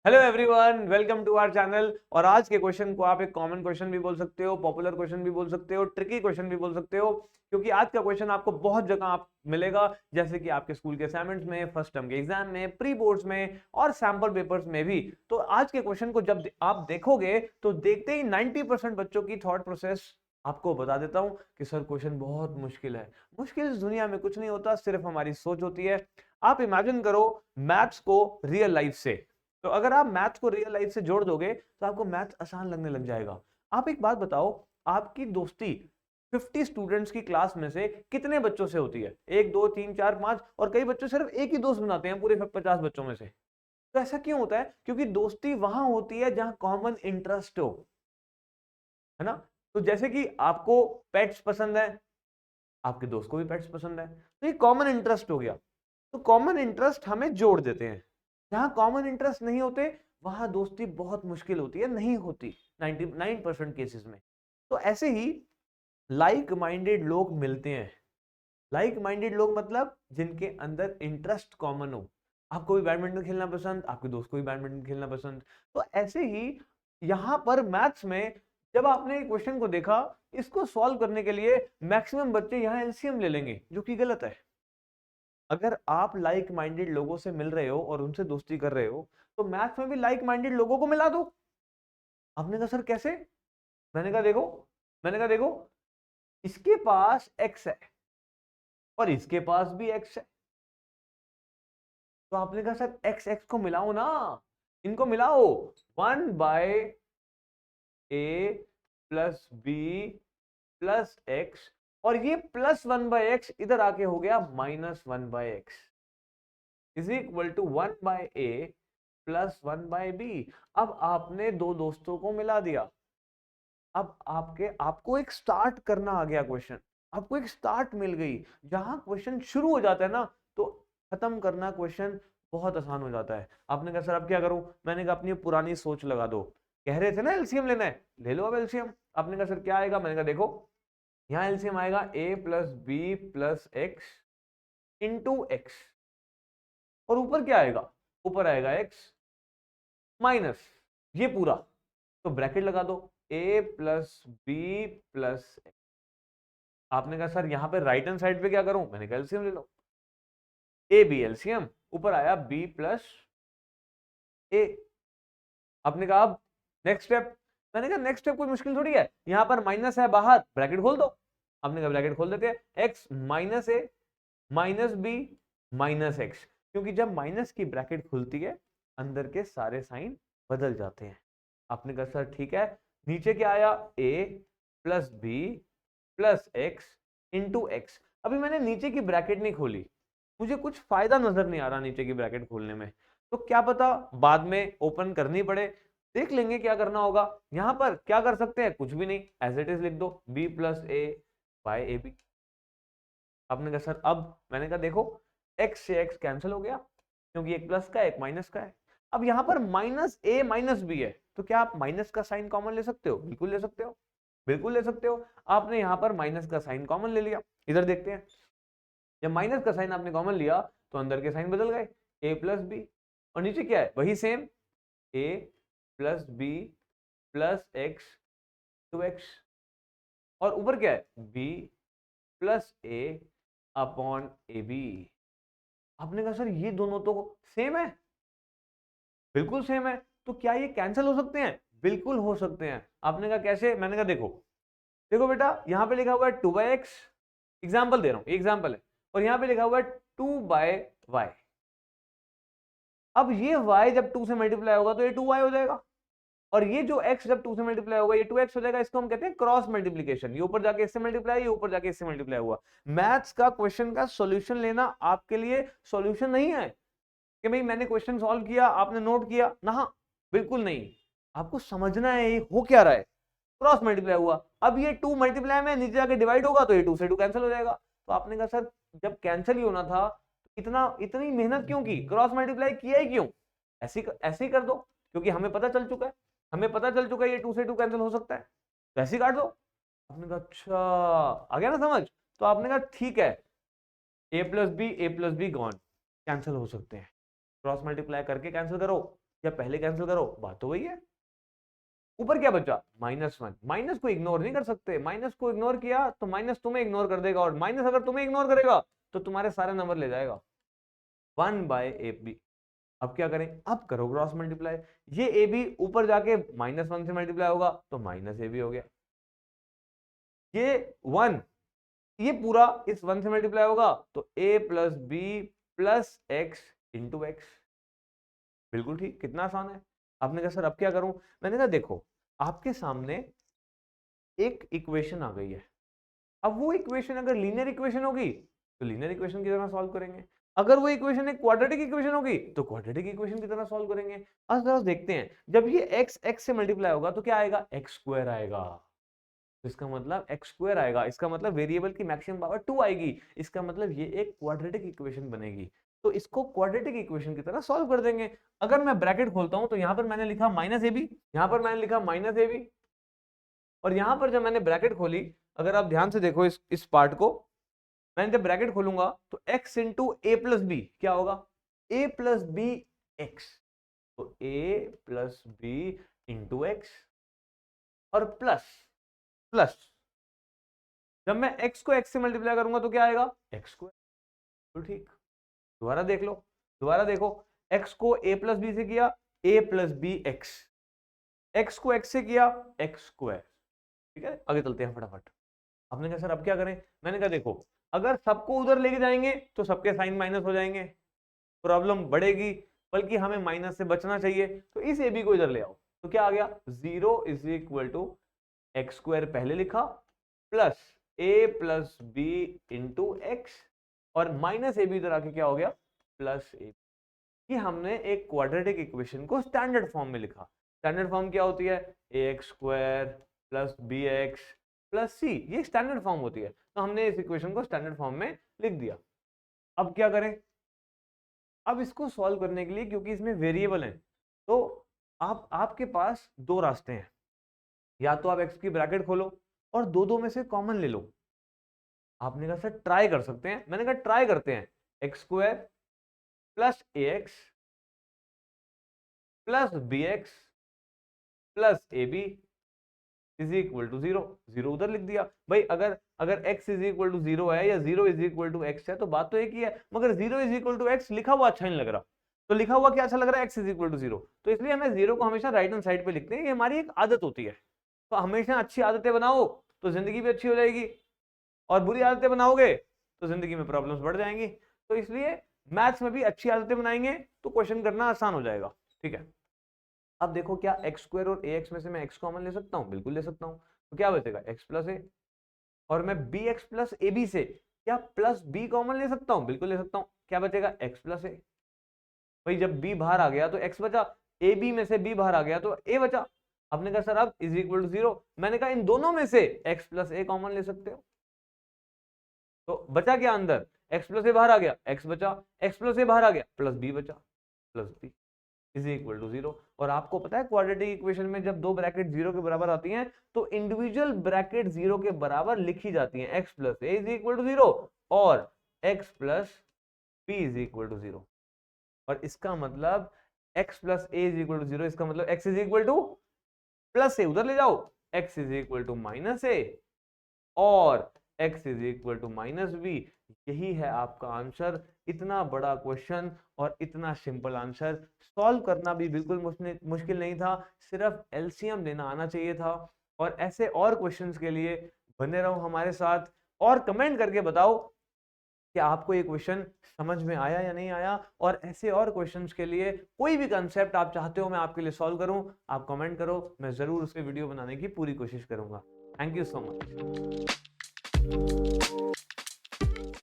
Hello everyone, welcome to our channel. और आज के क्वेश्चन को आप एक कॉमन क्वेश्चन भी बोल सकते हो, पॉपुलर क्वेश्चन भी बोल सकते हो, ट्रिकी क्वेश्चन भी बोल सकते हो, क्योंकि आज का क्वेश्चन आपको बहुत जगह आप मिलेगा, जैसे कि आपके स्कूल के असाइनमेंट्स में, फर्स्ट टर्म के एग्जाम में, प्री बोर्ड्स में और सैंपल पेपर्स में भी। तो आज के क्वेश्चन को जब आप देखोगे तो देखते ही 90% बच्चों की थॉट प्रोसेस आपको बता देता हूं कि सर क्वेश्चन बहुत मुश्किल है। मुश्किल इस दुनिया में कुछ नहीं होता, सिर्फ हमारी सोच होती है। आप इमेजिन करो मैथ्स को रियल लाइफ से, तो अगर आप मैथ्स को रियल लाइफ से जोड़ दोगे तो आपको मैथ्स आसान लगने लग जाएगा। आप एक बात बताओ, आपकी दोस्ती 50 स्टूडेंट्स की क्लास में से कितने बच्चों से होती है? एक, दो, तीन, चार, पांच, और कई बच्चों सिर्फ एक ही दोस्त बनाते हैं पूरे 50 बच्चों में से। तो ऐसा क्यों होता है? क्योंकि दोस्ती वहां होती है जहां कॉमन इंटरेस्ट हो, है ना। तो जैसे कि आपको पेट्स पसंद है, आपके दोस्त को भी पेट्स पसंद है, तो ये कॉमन इंटरेस्ट हो गया। तो कॉमन इंटरेस्ट हमें जोड़ देते हैं। जहां कॉमन इंटरेस्ट नहीं होते वहां दोस्ती बहुत मुश्किल होती है, नहीं होती 99% केसेस में। तो ऐसे ही लाइक माइंडेड लोग मिलते हैं। लाइक माइंडेड लोग मतलब जिनके अंदर इंटरेस्ट कॉमन हो। आपको भी बैडमिंटन खेलना पसंद, आपके दोस्त को भी बैडमिंटन खेलना पसंद। तो ऐसे ही यहां पर मैथ्स में जब आपने क्वेश्चन को देखा, इसको सॉल्व करने के लिए मैक्सिमम बच्चे यहां एलसीएम ले लेंगे, जो कि गलत है। अगर आप लाइक माइंडेड लोगों से मिल रहे हो और उनसे दोस्ती कर रहे हो, तो मैथ्स में भी लाइक माइंडेड लोगों को मिला दो। आपने कहा सर कैसे? मैंने कहा देखो मैंने कहा देखो, इसके पास एक्स है और इसके पास भी एक्स है। तो आपने कहा सर एक्स एक्स को मिलाओ ना, इनको मिलाओ। 1/a plus b plus x, और ये +1/x इधर आके हो गया -1/x is equal to 1/a +1/b। अब आपने दो दोस्तों को मिला दिया। अब आपको एक स्टार्ट करना आ गया क्वेश्चन, आपको एक स्टार्ट मिल गई। जहां क्वेश्चन शुरू हो जाता है ना, तो खत्म करना क्वेश्चन बहुत आसान हो जाता है। आपने कहा सर अब क्या करूं? मैंने कहा अपनी पुरानी सोच लगा दो। कह रहे थे ना एलसीएम लेना है, ले लो अब एलसीएम। आपने कहा सर क्या आएगा? मैंने कहा देखो, यहाँ एलसीएम आएगा a plus b plus x into x, और ऊपर क्या आएगा? ऊपर आएगा x माइनस ये पूरा। तो ब्रैकेट लगा दो, a plus b plus x. आपने कहा सर यहाँ पे राइट हैंड साइड पे क्या करूं? मैंने कहा एलसीएम ले लो। ए बी एलसीएम, ऊपर आया b प्लस ए। आपने कहा अब नेक्स्ट स्टेप। मैंने कहा नेक्स्ट स्टेप कोई मुश्किल थोड़ी है, यहाँ पर माइनस है, बाहर ब्रैकेट खोल दो। आपने कहा ब्रैकेट खोल देते हैं, x माइनस ए माइनस बी माइनस एक्स, क्योंकि जब माइनस की ब्रैकेट खुलती है अंदर के सारे साइन बदल जाते हैं। आपने कहा सर ठीक है। नीचे क्या आया? a plus b plus x into x. अभी मैंने नीचे की ब्रैकेट नहीं खोली, मुझे कुछ फायदा नजर नहीं आ रहा नीचे की ब्रैकेट खोलने में। तो क्या पता बाद में ओपन करनी पड़े, देख लेंगे क्या करना होगा। यहां पर क्या कर सकते हैं? कुछ भी नहीं, एज इट इज लिख दो, b plus a by a b. आपने कहा सर अब? मैंने कहा देखो, x से x कैंसिल हो गया, क्योंकि एक प्लस का एक माइनस का है। अब यहां पर माइनस ए माइनस बी है, तो क्या आप माइनस का साइन कॉमन ले सकते हो? बिल्कुल ले सकते हो, बिल्कुल ले सकते हो। आपने यहां पर माइनस का साइन कॉमन ले लिया। इधर देखते हैं, जब माइनस का साइन आपने कॉमन लिया तो अंदर के साइन बदल गए, a प्लस बी, और नीचे क्या है? वही same, a plus b plus x to x, और ऊपर क्या है? b plus a upon a b. आपने कहा सर ये दोनों तो सेम है। बिल्कुल सेम है, तो क्या ये कैंसिल हो सकते हैं? बिल्कुल हो सकते हैं। आपने कहा कैसे? मैंने कहा देखो, देखो बेटा, यहां पे लिखा हुआ है 2/x, एग्जाम्पल दे रहा हूं, एग्जाम्पल है, और यहां पे लिखा हुआ है 2/y। अब ये y जब 2 से मल्टीप्लाई होगा तो ये 2y हो जाएगा, और ये जो x जब 2 से मल्टीप्लाई होगा ये 2x हो जाएगा। इसको हम कहते हैं क्रॉस मल्टीप्लीकेशन। ये ऊपर जाके इससे मल्टीप्लाई, ये ऊपर जाके इससे मल्टीप्लाई हुआ। मैथ्स का क्वेश्चन का सॉल्यूशन लेना आपके लिए सॉल्यूशन नहीं है कि भाई मैंने क्वेश्चन सॉल्व किया, आपने नोट किया ना, बिल्कुल नहीं। आपको समझना है ये हो क्या रहा है। क्रॉस मल्टीप्लाई हुआ, अब ये 2 मल्टीप्लाई में नीचे जाके डिवाइड होगा तो ये 2 से 2 कैंसिल हो जाएगा। तो आपने कहा सर जब कैंसिल ही होना था इतना इतनी मेहनत क्यों की? क्रॉस मल्टीप्लाई किया ही क्यों? ऐसे ही कर दो, क्योंकि हमें पता चल चुका है, हमें पता चल चुका है ये 2 से 2 कैंसिल हो सकता है, तो ऐसे ही काट दो। आपने कहा अच्छा, आ गया ना समझ? तो आपने कहा ठीक है, a plus be gone, cancel हो सकते हैं। क्रॉस मल्टीप्लाई करके कैंसिल करो, या पहले कैंसिल करो, बात तो वही है। ऊपर क्या बचा, -1। माइनस को इग्नोर नहीं कर सकते, माइनस को इग्नोर किया तो माइनस तुम्हें इग्नोर कर देगा, और माइनस अगर तुम्हें इग्नोर करेगा तो तुम्हारे सारे नंबर ले जाएगा 1/AB। अब क्या करें, अब करो क्रॉस मल्टीप्लाई। ये AB ऊपर जाके -1 से मल्टीप्लाई होगा तो -AB हो गया। ये 1, ये पूरा इस 1 से मल्टीप्लाई होगा तो A + B + X × X। बिल्कुल ठीक, कितना आसान है। आपने कहा सर अब क्या करूं, मैंने कहा देखो आपके सामने एक इक्वेशन आ गई है, अब वो इक्वेशन अगर लीनियर इक्वेशन होगी तो लीनियर इक्वेशन की तरह सॉल्व करेंगे, अगर वो इक्वेशन एक क्वाड्रेटिक इक्वेशन होगी तो क्वाड्रेटिक इक्वेशन की तरह सॉल्व करेंगे। आज जरा देखते हैं, जब ये x से मल्टीप्लाई होगा तो क्या आएगा, x² आएगा। तो इसका मतलब x² आएगा, इसका मतलब वेरिएबल की मैक्सिमम पावर 2 आएगी, इसका मतलब ये एक क्वाड्रेटिक इक्वेशन बनेगी। तो इसको क्वाड्रेटिक इक्वेशन की तरह सॉल्व कर देंगे। अगर मैं ब्रैकेट खोलता हूं तो यहां पर मैंने लिखा -AB, यहां पर मैंने लिखा -AB, और यहां पर जब मैंने ब्रैकेट खोली, अगर आप ध्यान से देखो इस पार्ट को, मैंने जब ब्रैकेट खोलूंगा तो x × A + B क्या होगा, A + B x, तो A + B × x, और प्लस जब मैं x को x से मल्टीप्लाई करूंगा तो क्या आएगा, x²। तो ठीक, दोबारा देख लो, दोबारा देखो, x को A + B से किया A + B x, x को x से किया x²। ठीक है, आगे चलते हैं फटाफट। आपने कहा सर अब क्या करें, मैंने कहा देखो अगर सबको उधर लेके जाएंगे तो सबके साइन माइनस हो जाएंगे, प्रॉब्लम बढ़ेगी, बल्कि हमें माइनस से बचना चाहिए, तो इस AB को इधर ले आओ। तो क्या आ गया, 0 = x² पहले लिखा प्लस A + B × x, और -AB इधर आके क्या हो गया, +AB। कि हमने एक क्वाड्रेटिक इक्वेशन को स्टैंडर्ड फॉर्म में लिखा। स्टैंडर्ड फॉर्म क्या होती है, ax² + bx + c, ये स्टैंडर्ड फॉर्म होती है। तो हमने इस इक्वेशन को स्टैंडर्ड फॉर्म में लिख दिया। अब क्या करें, अब इसको सॉल्व करने के लिए, क्योंकि इसमें वेरिएबल है, तो आपके पास दो रास्ते हैं, या तो आप x की ब्रैकेट खोलो और दो में से कॉमन ले लो। आपने कहा सर ट्राई कर सकते हैं, मैंने कहा ट्राई करते हैं, x² + ax + bx + ab = 0। 0 उधर लिख दिया। भाई अगर x = 0 है या 0 = x है तो बात तो एक ही है, मगर 0 = x लिखा हुआ अच्छा नहीं लग रहा। तो लिखा हुआ क्या अच्छा लग रहा है, x = 0, तो इसलिए हमें 0 को हमेशा राइट हैंड साइड पे लिखते हैं, ये हमारी एक आदत होती है। तो हमेशा अच्छी आदतें बनाओ तो जिंदगी भी अच्छी हो जाएगी, और बुरी आदतें बनाओगे तो जिंदगी में प्रॉब्लम्स बढ़ जाएंगी। तो इसलिए मैथ्स में भी अच्छी आदतें बनाएंगे तो क्वेश्चन करना आसान हो जाएगा। ठीक है, अब देखो क्या x² और ax में से मैं x कॉमन ले सकता हूं, बिल्कुल ले सकता हूं। तो क्या बचेगा, x + a, और मैं bx + ab से क्या +b कॉमन ले सकता हूं, बिल्कुल ले सकता हूं। क्या बचेगा, x + a। भाई जब b बाहर आ गया तो x बचा, ab में से b बाहर आ गया तो a बचा। आपने कहा सर अब = 0, मैंने कहा इन दोनों में से x + a कॉमन ले सकते हो। तो बचा क्या अंदर, x + a बाहर आ गया, x बचा, x + a बाहर आ गया, +b बचा, +b = 0। और आपको पता है क्वाड्रेटिक इक्वेशन में जब दो ब्रैकेट 0 के बराबर आती हैं तो इंडिविजुअल ब्रैकेट 0 के बराबर लिखी जाती हैं, x + a = 0 और x + b = 0। और इसका मतलब x + a = 0, इसका मतलब x + a उधर ले जाओ, x -a और x -b। यही है आपका आंसर। इतना बड़ा क्वेश्चन और इतना सिंपल आंसर, सॉल्व करना भी बिल्कुल मुश्किल नहीं था, सिर्फ एलसीएम लेना आना चाहिए था। और ऐसे और क्वेश्चंस के लिए बने रहो हमारे साथ, और कमेंट करके बताओ कि आपको ये क्वेश्चन समझ में आया या नहीं आया, और ऐसे और क्वेश्चंस के लिए कोई भी कंसेप्ट आप चाहते हो मैं आपके लिए सॉल्व करूं, आप कमेंट करो, मैं जरूर उसके वीडियो बनाने की पूरी कोशिश करूंगा। Thank you so much.